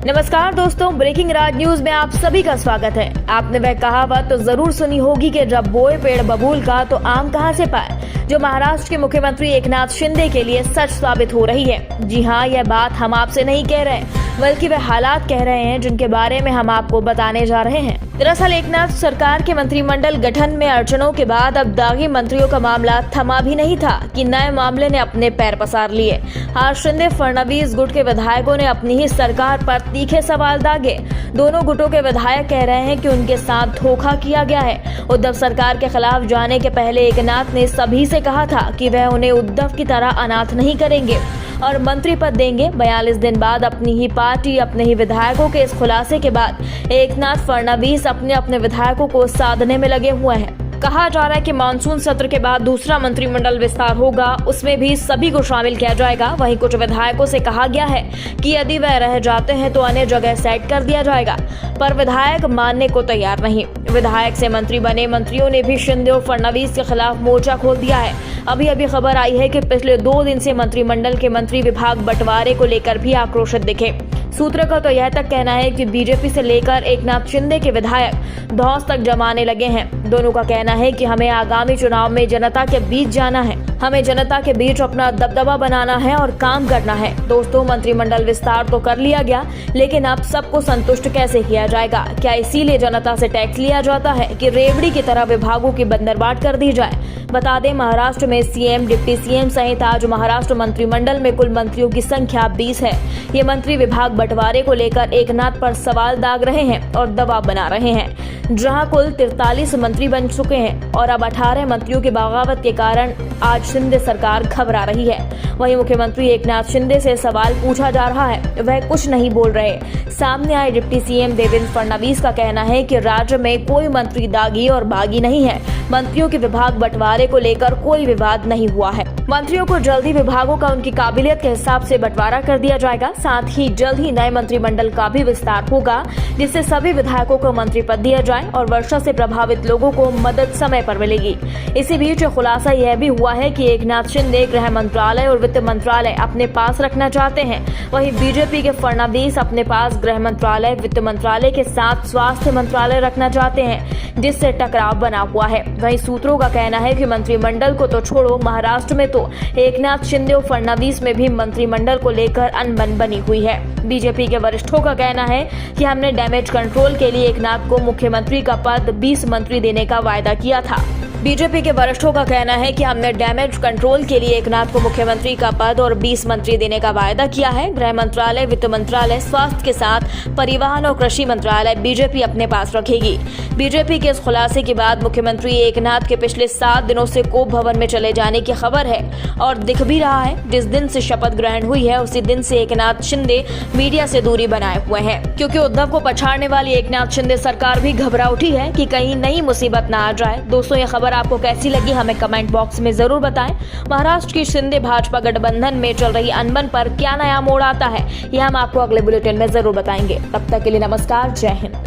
नमस्कार दोस्तों, ब्रेकिंग राज न्यूज में आप सभी का स्वागत है। आपने वह कहावत तो जरूर सुनी होगी कि जब बोए पेड़ बबूल का तो आम कहां से पाए, जो महाराष्ट्र के मुख्यमंत्री एकनाथ शिंदे के लिए सच साबित हो रही है। जी हाँ, यह बात हम आपसे नहीं कह रहे, बल्कि वह हालात कह रहे हैं जिनके बारे में हम आपको बताने जा रहे हैं। दरअसल एकनाथ सरकार के मंत्रिमंडल गठन में अड़चनों के बाद अब दागी मंत्रियों का मामला थमा भी नहीं था कि नए मामले ने अपने पैर पसार लिए। आज शिंदे फडणवीस गुट के विधायकों ने अपनी ही सरकार पर तीखे सवाल दागे। दोनों गुटों के विधायक कह रहे हैं कि उनके साथ धोखा किया गया है। उद्धव सरकार के खिलाफ जाने के पहले एकनाथ ने सभी से कहा था कि वह उन्हें उद्धव की तरह अनाथ नहीं करेंगे और मंत्री पद देंगे। 42 दिन बाद अपनी ही पार्टी, अपने ही विधायकों के इस खुलासे के बाद एकनाथ फडणवीस अपने विधायकों को साधने में लगे हुए हैं। कहा जा रहा है कि मानसून सत्र के बाद दूसरा मंत्रिमंडल विस्तार होगा, उसमें भी सभी को शामिल किया जाएगा। वहीं कुछ विधायकों से कहा गया है कि यदि वह रह जाते हैं तो अन्य जगह सेट कर दिया जाएगा, पर विधायक मानने को तैयार नहीं। विधायक से मंत्री बने मंत्रियों ने भी शिंदे और फडणवीस के खिलाफ मोर्चा खोल दिया है। अभी खबर आई है कि पिछले 2 दिन से मंत्रिमंडल के मंत्री विभाग बंटवारे को लेकर भी आक्रोशित दिखे। सूत्रों का तो यह तक कहना है कि बीजेपी से लेकर एकनाथ शिंदे के विधायक धौंस तक जमाने लगे हैं। दोनों का कहना है कि हमें आगामी चुनाव में जनता के बीच जाना है, हमें जनता के बीच अपना दबदबा बनाना है और काम करना है। दोस्तों, मंत्रिमंडल विस्तार तो कर लिया गया, लेकिन अब सबको संतुष्ट कैसे किया जाएगा? क्या इसीलिए जनता से टैक्स लिया जाता है कि रेवड़ी की तरह विभागों की बंदरबाट कर दी जाए? बता दें, महाराष्ट्र में सीएम, डिप्टी सीएम सहित आज महाराष्ट्र मंत्रिमंडल में कुल मंत्रियों की संख्या 20 है। ये मंत्री विभाग बंटवारे को लेकर एकनाथ पर सवाल दाग रहे हैं और दबाव बना रहे हैं। जहां कुल 43 मंत्री बन चुके हैं और अब 18 मंत्रियों की बगावत के कारण आज शिंदे सरकार घबरा रही है। वहीं मुख्यमंत्री एकनाथ शिंदे से सवाल पूछा जा रहा है, वह कुछ नहीं बोल रहे। सामने आए डिप्टी सीएम देवेंद्र फडणवीस का कहना है कि राज्य में कोई मंत्री दागी और बागी नहीं है। मंत्रियों के विभाग बंटवारे को लेकर कोई विवाद नहीं हुआ है। मंत्रियों को जल्दी विभागों का उनकी काबिलियत के हिसाब से बंटवारा कर दिया जाएगा। साथ ही जल्द ही नए मंत्रिमंडल का भी विस्तार होगा, जिससे सभी विधायकों को मंत्री पद दिया जाए और वर्षा से प्रभावित लोगों को मदद समय पर मिलेगी। इसी बीच खुलासा यह भी हुआ है कि एकनाथ शिंदे गृह मंत्रालय और वित्त मंत्रालय अपने पास रखना चाहते हैं। वहीं बीजेपी के फडणवीस अपने पास गृह मंत्रालय, वित्त मंत्रालय के साथ स्वास्थ्य मंत्रालय रखना चाहते हैं, जिससे टकराव बना हुआ है। वहीं सूत्रों का कहना है कि मंत्रिमंडल को तो छोड़ो, महाराष्ट्र में तो एकनाथ शिंदे और फडणवीस में भी मंत्रिमंडल को लेकर अनबन बनी हुई है। बीजेपी के वरिष्ठों का कहना है कि हमने डैमेज कंट्रोल के लिए एकनाथ को मुख्यमंत्री का पद 20 मंत्री देने का वायदा किया था। बीजेपी के वरिष्ठों का कहना है कि हमने डैमेज कंट्रोल के लिए एकनाथ को मुख्यमंत्री का पद और 20 मंत्री देने का वायदा किया है। गृह मंत्रालय, वित्त मंत्रालय, स्वास्थ्य के साथ परिवहन और कृषि मंत्रालय बीजेपी अपने पास रखेगी। बीजेपी के इस खुलासे के बाद मुख्यमंत्री एकनाथ के पिछले 7 दिनों से कोप भवन में चले जाने की खबर है और दिख भी रहा है। जिस दिन से शपथ ग्रहण हुई है उसी दिन से एकनाथ शिंदे मीडिया से दूरी बनाए हुए हैं, क्योंकि उद्धव को पछाड़ने वाली एकनाथ शिंदे सरकार भी घबरा उठी है कि कहीं नई मुसीबत न आ जाए। दोस्तों, ये खबर आपको कैसी लगी हमें कमेंट बॉक्स में जरूर बताएं। महाराष्ट्र की शिंदे भाजपा गठबंधन में चल रही अनबन पर क्या नया मोड़ आता है, यह हम आपको अगले बुलेटिन में जरूर बताएंगे। तब तक के लिए नमस्कार, जय हिंद।